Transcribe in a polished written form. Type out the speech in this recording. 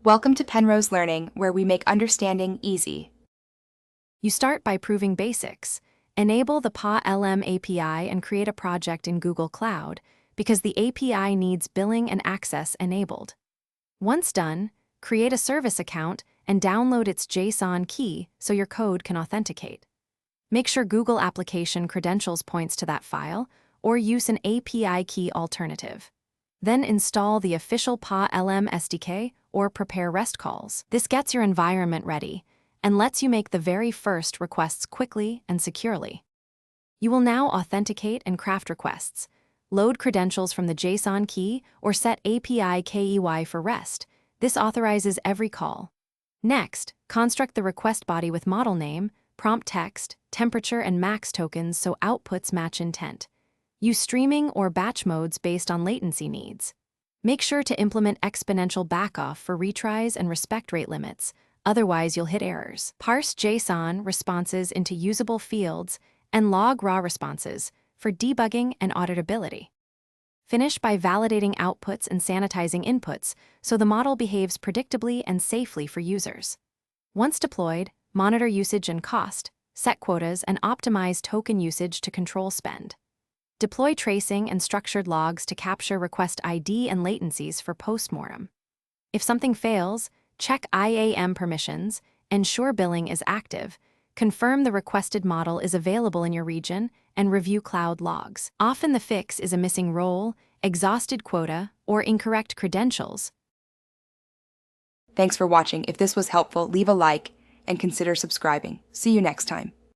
Welcome to Penrose Learning, where we make understanding easy. You start by proving basics. Enable the PA-LM API and create a project in Google Cloud because the API needs billing and access enabled. Once done, create a service account and download its JSON key so your code can authenticate. Make sure Google Application Credentials points to that file or use an API key alternative. Then install the official PA-LM SDK or prepare REST calls. This gets your environment ready and lets you make the very first requests quickly and securely. You will now authenticate and craft requests, load credentials from the JSON key, or set API KEY for REST. This authorizes every call. Next, construct the request body with model name, prompt text, temperature, and max tokens so outputs match intent. Use streaming or batch modes based on latency needs. Make sure to implement exponential backoff for retries and respect rate limits, otherwise you'll hit errors. Parse JSON responses into usable fields and log raw responses for debugging and auditability. Finish by validating outputs and sanitizing inputs so the model behaves predictably and safely for users. Once deployed, monitor usage and cost, set quotas, and optimize token usage to control spend. Deploy tracing and structured logs to capture request ID and latencies for postmortem. If something fails, check IAM permissions, ensure billing is active, confirm the requested model is available in your region, and review cloud logs. Often the fix is a missing role, exhausted quota, or incorrect credentials. Thanks for watching. If this was helpful, leave a like and consider subscribing. See you next time.